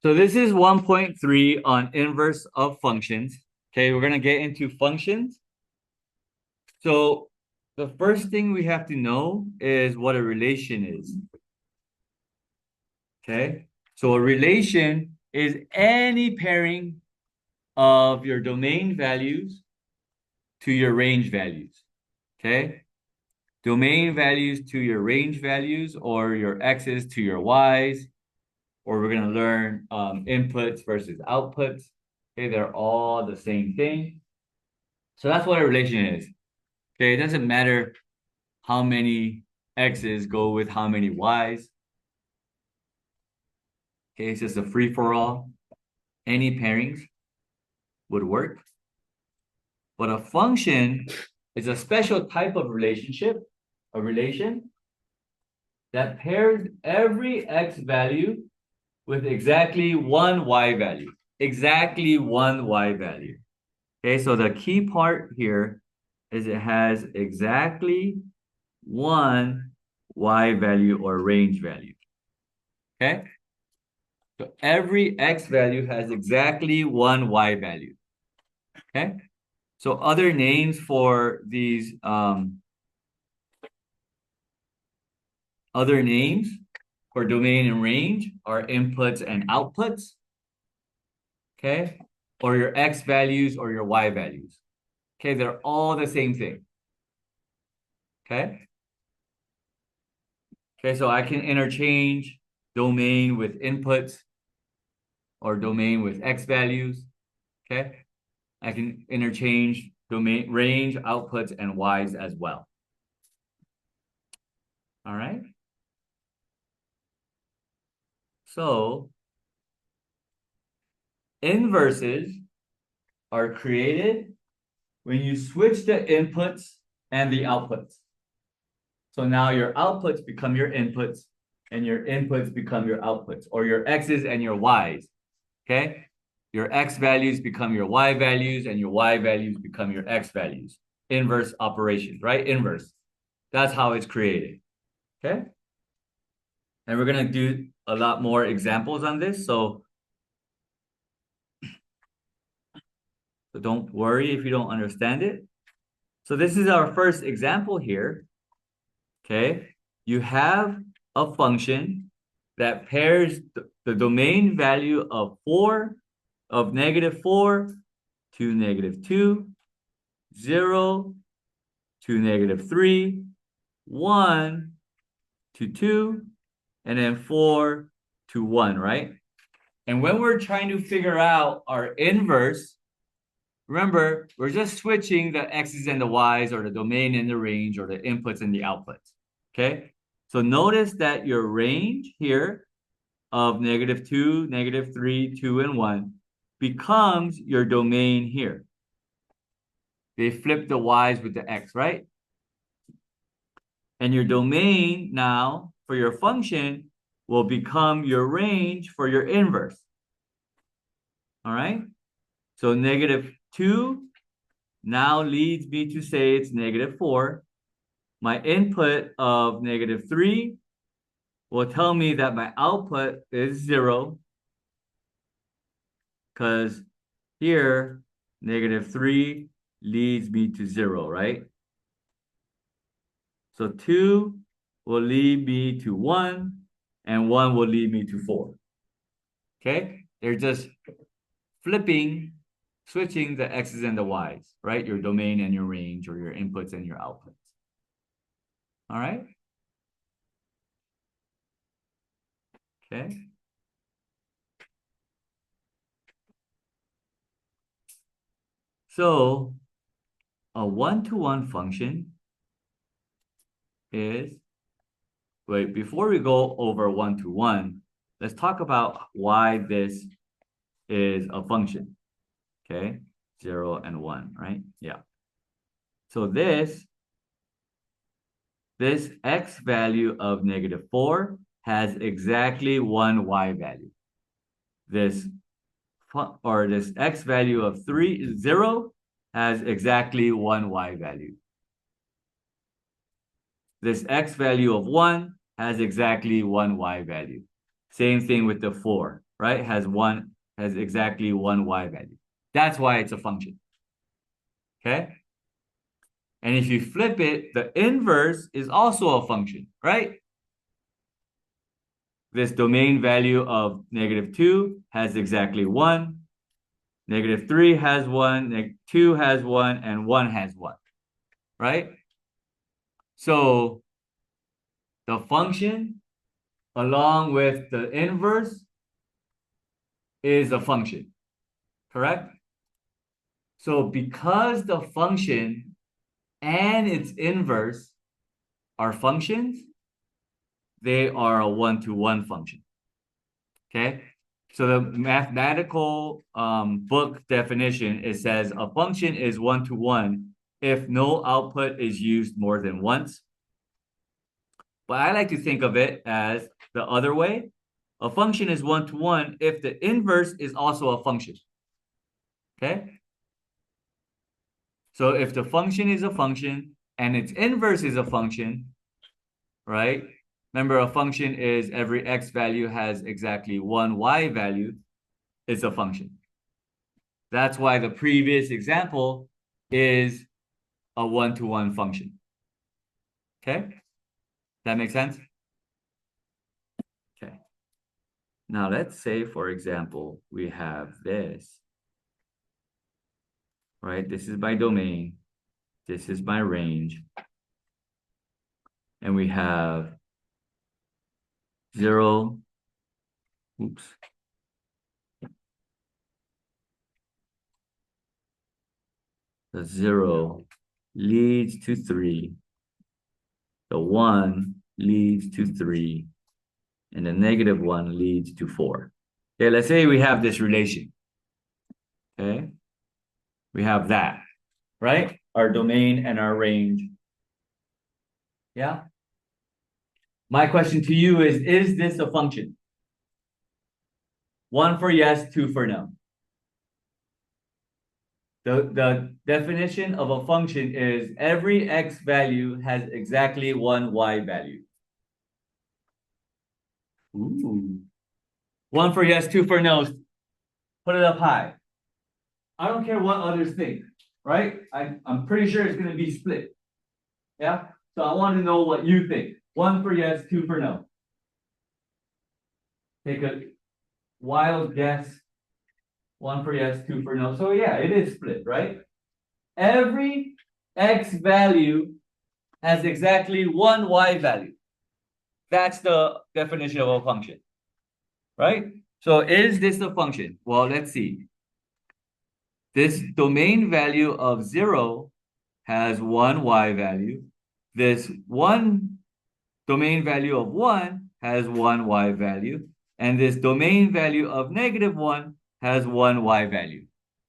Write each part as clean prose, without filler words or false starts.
So this is 1.3 on inverse of functions. Okay, we're gonna get into functions. So the first thing we have to know is what a relation is. Okay, so a relation is any pairing of your domain values to your range values. Okay, domain values to your range values, or your x's to your y's, or we're gonna learn inputs versus outputs. Okay, they're all the same thing. So that's what a relation is. Okay, it doesn't matter how many x's go with how many y's. Okay, it's just a free for all. Any pairings would work. But a function is a special type of relationship, a relation that pairs every x value with exactly one y value. Exactly one y value. Okay, so the key part here is it has exactly one y value or range value. Okay, so every x value has exactly one y value. Okay, so other names for these other names for domain and range are inputs and outputs. Okay, or your x values or your y values. Okay, they're all the same thing. Okay. Okay, so I can interchange domain with inputs or domain with x values. Okay. I can interchange domain range, outputs, and y's as well. All right. So inverses are created when you switch the inputs and the outputs. So now your outputs become your inputs and your inputs become your outputs, or your x's and your y's. Okay. Your x values become your y values and your y values become your x values. Inverse operations, right? Inverse. That's how it's created. Okay. And we're going to do a lot more examples on this. So don't worry if you don't understand it. So this is our first example here. Okay. You have a function that pairs the domain value of -4 to -2, 0 to -3, 1 to 2, and then 4 to 1, right? And when we're trying to figure out our inverse, remember, we're just switching the x's and the y's, or the domain and the range, or the inputs and the outputs. Okay? So notice that your range here of -2, -3, 2, and 1 becomes your domain here. They flip the y's with the x, right? And your domain now for your function will become your range for your inverse. All right? So -2 now leads me to say it's -4. My input of -3 will tell me that my output is 0, because here -3 leads me to 0, right? So 2 will lead me to 1, and 1 will lead me to 4. Okay? They're just flipping, switching the x's and the y's, right? Your domain and your range, or your inputs and your outputs. All right? Okay. So a one-to-one function is, wait, before we go over one-to-one, let's talk about why this is a function. Okay, 0 and 1, right? Yeah. So this x value of -4 has exactly one y value. This x value of 0 has exactly one y value. This x value of 1 has exactly one y value. Same thing with the 4. right, has exactly one y value. That's why it's a function. Okay? And if you flip it, the inverse is also a function, right? This domain value of -2 has exactly 1. -3 has 1, -2 has 1, and 1 has 1, right? So the function along with the inverse is a function, correct? So because the function and its inverse are functions, they are a one-to-one function, okay? So the mathematical book definition, it says a function is one-to-one if no output is used more than once. But I like to think of it as the other way. A function is one-to-one if the inverse is also a function, okay? So if the function is a function and its inverse is a function, right? Remember, a function is every x value has exactly one y value. It's a function. That's why the previous example is a one-to-one function. Okay? That makes sense? Okay. Now let's say, for example, we have this, right? This is my domain. This is my range. And we have 0, oops. The 0 leads to 3. The 1 leads to 3. And the -1 leads to 4. Okay, let's say we have this relation. Okay? We have that, right? Our domain and our range. Yeah? My question to you is this a function? 1 for yes, 2 for no. The definition of a function is every x value has exactly one y value. Ooh. 1 for yes, 2 for no. Put it up high. I don't care what others think, right? I'm pretty sure it's going to be split. Yeah? So I want to know what you think. 1 for yes, 2 for no. Take a wild guess. 1 for yes, 2 for no. So yeah, it is split, right? Every x value has exactly one y value. That's the definition of a function, right? So is this a function? Well, let's see. This domain value of 0 has one y value. This one domain value of 1 has one y value. And this domain value of -1 has one y value.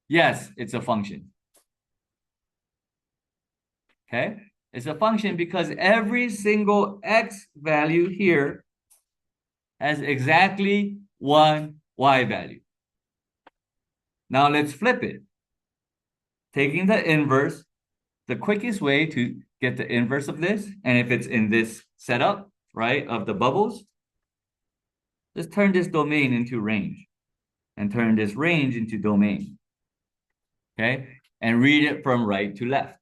Yes, it's a function. Okay? It's a function because every single x value here has exactly one y value. Now let's flip it. Taking the inverse, the quickest way to get the inverse of this, and if it's in this setup, right, of the bubbles, just turn this domain into range and turn this range into domain. Okay? And read it from right to left.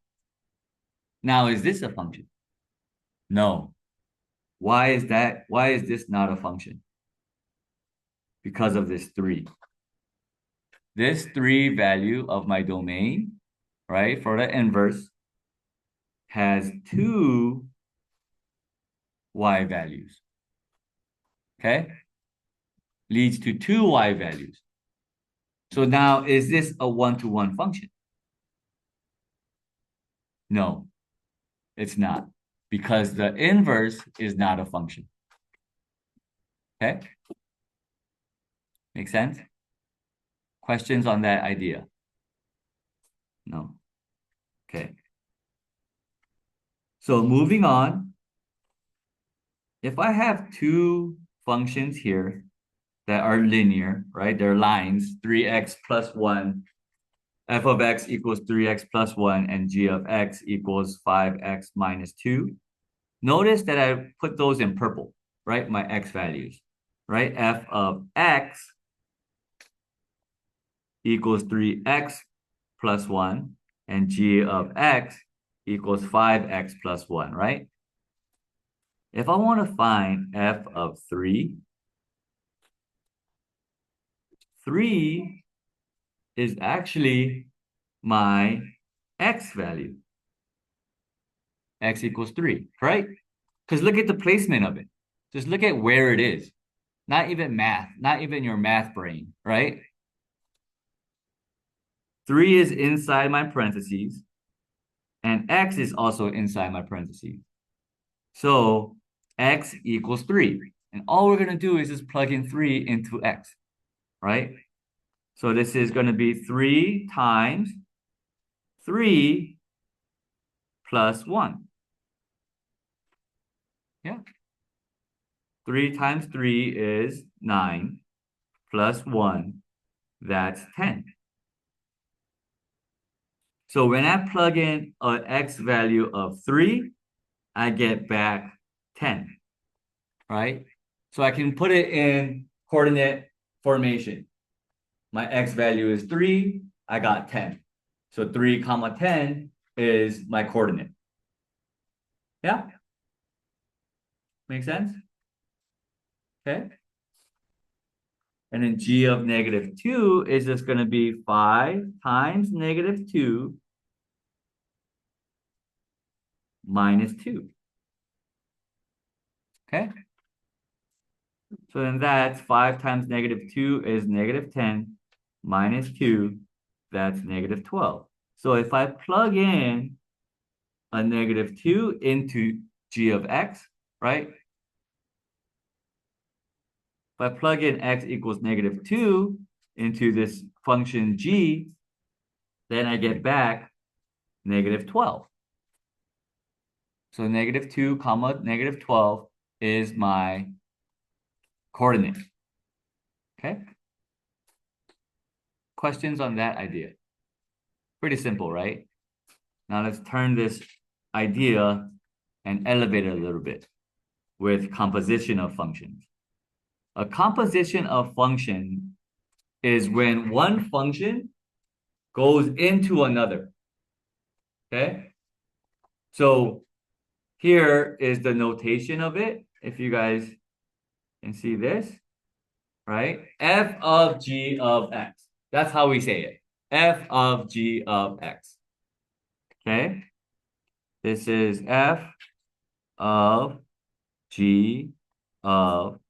Now, is this a function? No. Why is that? Why is this not a function? Because of this 3. This 3 value of my domain, right, for the inverse, has 2 y values. Okay? Leads to 2 y values. So now, is this a one-to-one function? No, it's not. Because the inverse is not a function. Okay? Make sense? Questions on that idea? No. Okay. So moving on, if I have two functions here that are linear, right? They're lines, 3x plus 1, f of x equals 3x plus 1, and g of x equals 5x minus 2. Notice that I put those in purple, right? My x values, right? F of x equals 3x plus 1, and g of x equals 5x plus 1, right? If I want to find f of 3, 3 is actually my x value. X equals 3, right? Because look at the placement of it. Just look at where it is. Not even math, not even your math brain, right? 3 is inside my parentheses, and x is also inside my parentheses. So x equals 3. And all we're going to do is just plug in 3 into x, right? So this is going to be 3 times 3 plus 1. Yeah. 3 times 3 is 9 plus 1, that's 10. So when I plug in an x value of 3, I get back 10, right? So I can put it in coordinate formation. My x value is 3, I got 10. So 3 comma 10 is my coordinate. Yeah? Make sense? Okay. And then g of -2 is just going to be 5 times -2 minus 2. Okay. So then that's 5 times -2 is -10 minus 2, that's -12. So if I plug in a -2 into g of x, right? If I plug in x equals -2 into this function g, then I get back -12. So -2 comma -12 is my coordinate. Okay. Questions on that idea? Pretty simple, right? Now let's turn this idea and elevate it a little bit with composition of functions. A composition of function is when one function goes into another. Okay? So here is the notation of it. If you guys can see this, right? F of g of x. That's how we say it. F of g of x. Okay? This is f of g of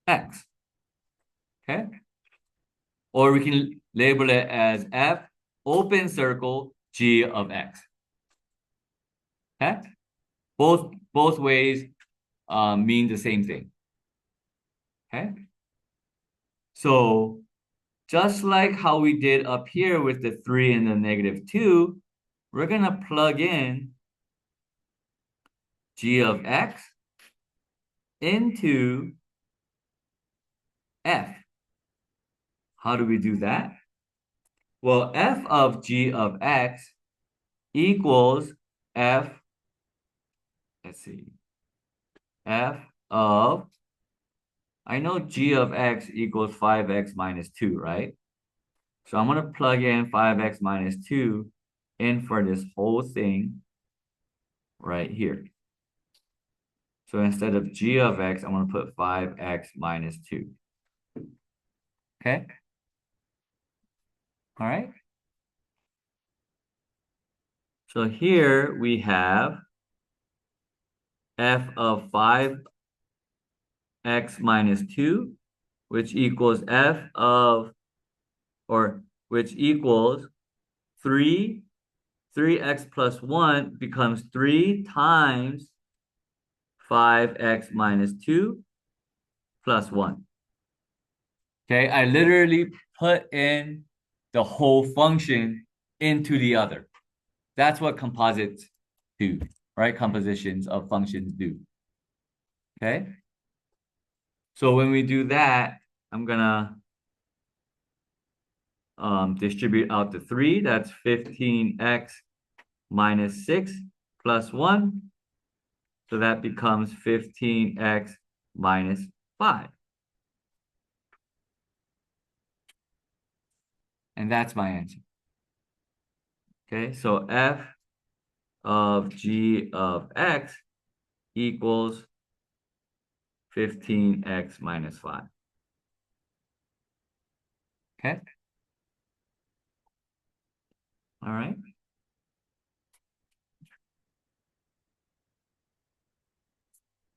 x. Okay? Or we can label it as f open circle g of x. Okay? Both ways mean the same thing. Okay? So just like how we did up here with the 3 and the -2, we're going to plug in g of x into f. How do we do that? Well, f of g of x equals f, let's see, f of, I know g of x equals 5x minus 2, right? So I'm going to plug in 5x minus 2 in for this whole thing right here. So instead of g of x, I'm going to put 5x minus 2. Okay? All right? So here we have f of 5x minus 2, which equals f of, or which equals 3x plus 1 becomes 3 times 5x minus 2 plus 1. Okay, I literally put in the whole function into the other. That's what composites do, right? Compositions of functions do. Okay? So when we do that, I'm gonna distribute out the 3. That's 15x minus 6 plus 1. So that becomes 15x minus 5. And that's my answer. Okay, so f of g of x equals 15x minus 5. Okay. All right.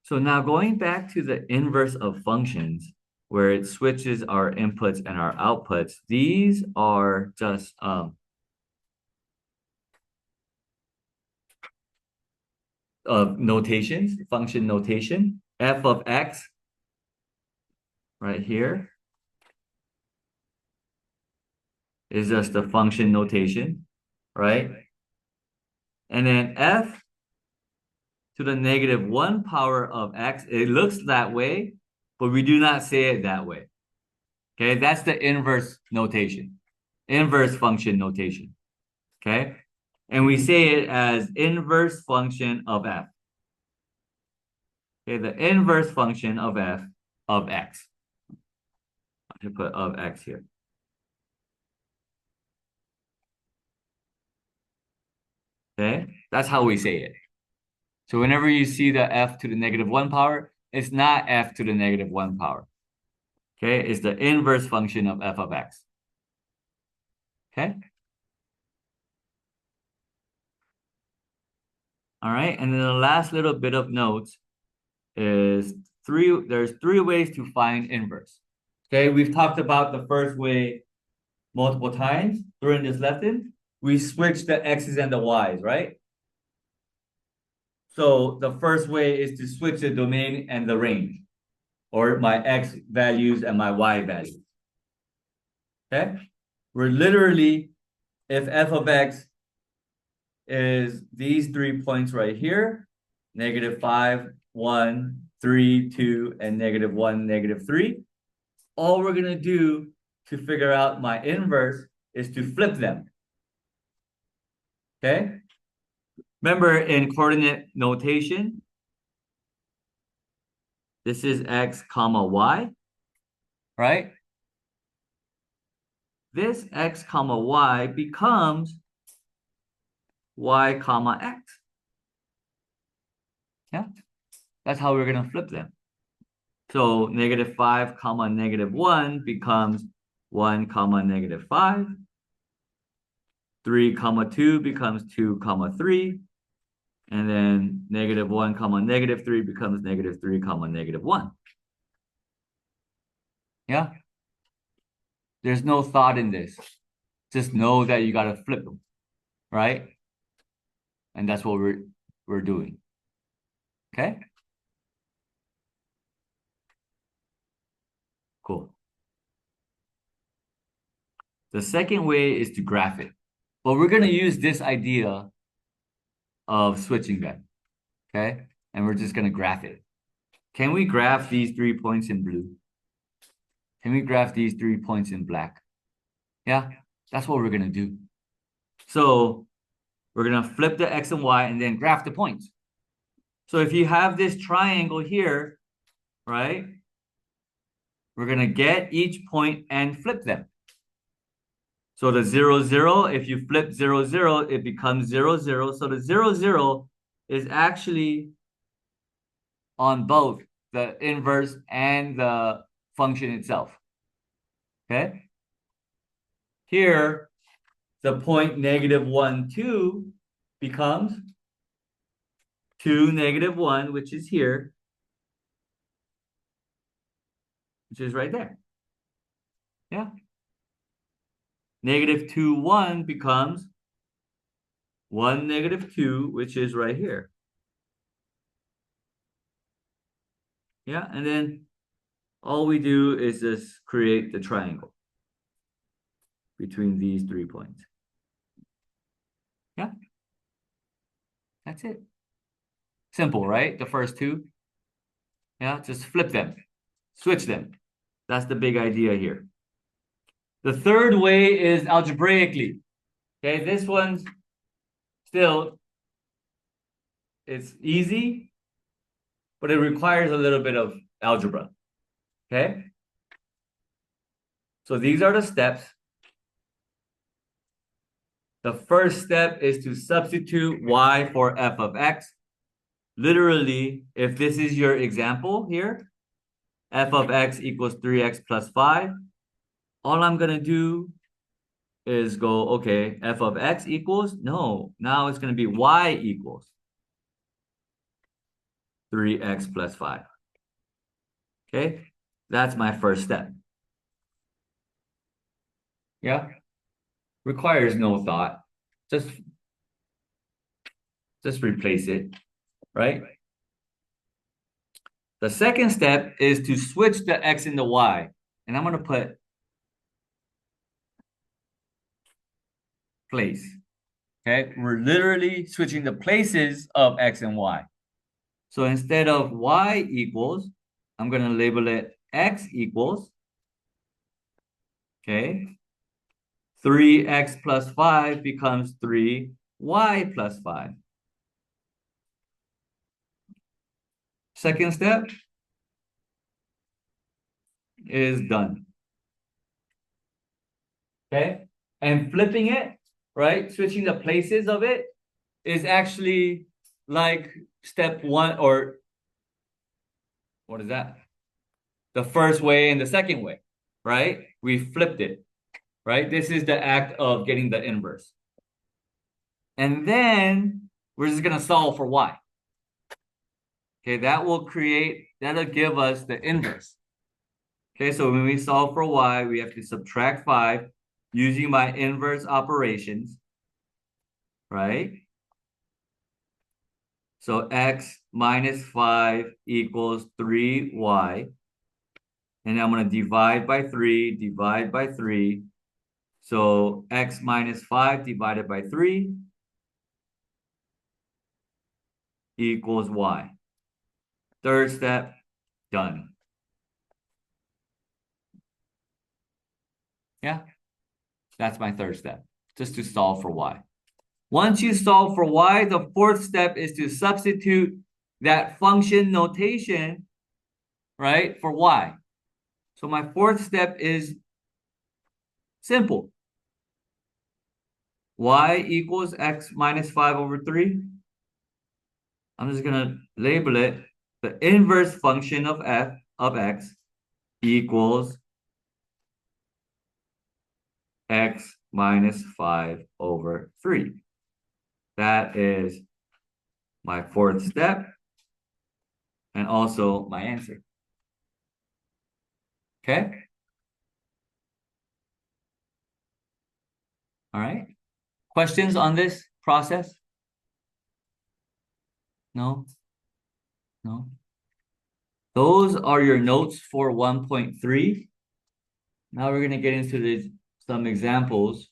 So now going back to the inverse of functions, where it switches our inputs and our outputs, these are just notations, function notation. F of x right here is just the function notation, right? And then f to the negative 1 power of x, it looks that way, but we do not say it that way. Okay, that's the inverse notation, inverse function notation. Okay, and we say it as inverse function of f. Okay, the inverse function of f of x. I should put of x here. Okay, that's how we say it. So whenever you see the f to the negative 1 power, it's not f to the negative 1 power. Okay, it's the inverse function of f of x. Okay. All right, and then the last little bit of notes is there's three ways to find inverse. Okay, we've talked about the first way multiple times during this lesson. We switch the x's and the y's, right? So the first way is to switch the domain and the range, or my x values and my y values. Okay, we're literally, if f of x is these 3 points right here, -5, 1, 3, 2, and -1, -3. All we're gonna do to figure out my inverse is to flip them. Okay? Remember in coordinate notation, this is x comma y, right? This x comma y becomes y comma x. Yeah, that's how we're gonna flip them. So -5 comma -1 becomes 1 comma -5. 3 comma 2 becomes 2 comma 3. And then -1 comma -3 becomes -3 comma -1. Yeah. There's no thought in this. Just know that you gotta flip them, right? And that's what we're doing. Okay? Cool. The second way is to graph it. But we're gonna use this idea of switching them. Okay? And we're just gonna graph it. Can we graph these 3 points in blue? Can we graph these 3 points in black? Yeah, that's what we're gonna do. So we're gonna flip the x and y and then graph the points. So if you have this triangle here, right? We're gonna get each point and flip them. So the 0, 0, if you flip 0, 0, it becomes 0, 0. So the 0, 0 is actually on both the inverse and the function itself. Okay? Here, the point -1, 2 becomes 2, -1, which is here, which is right there. Yeah. -2, 1 becomes 1, -2, which is right here. Yeah, and then all we do is just create the triangle between these 3 points. Yeah, that's it. Simple, right? The first two. Yeah, just flip them, switch them. That's the big idea here. The third way is algebraically. Okay, this one's still, it's easy, but it requires a little bit of algebra. Okay? So these are the steps. The first step is to substitute y for f of x. Literally, if this is your example here, f of x equals 3x plus 5. All I'm going to do is go, okay, f of x equals, no, now it's going to be y equals 3x plus 5. Okay, that's my first step. Yeah, requires no thought. Just replace it, right? The second step is to switch the x into y. And I'm going to put place. Okay, we're literally switching the places of x and y. So instead of y equals, I'm going to label it x equals, okay, 3x plus 5 becomes 3y plus 5. Second step is done. Okay, and flipping it, right, switching the places of it is actually like step one, or what is that? The first way and the second way, right? We flipped it, right? This is the act of getting the inverse. And then we're just going to solve for y. Okay, that'll give us the inverse. Okay, so when we solve for y, we have to subtract 5 using my inverse operations, right? So x minus 5 equals 3y. And I'm going to divide by 3. So x minus 5 divided by 3 equals y. Third step, done. Yeah, that's my third step, just to solve for y. Once you solve for y, the fourth step is to substitute that function notation, right, for y. So my fourth step is simple. Y equals x minus 5 over 3. I'm just going to label it the inverse function of f of x equals x minus 5 over 3. That is my fourth step and also my answer. Okay? All right. Questions on this process? No? No? Those are your notes for 1.3. Now we're going to get into some examples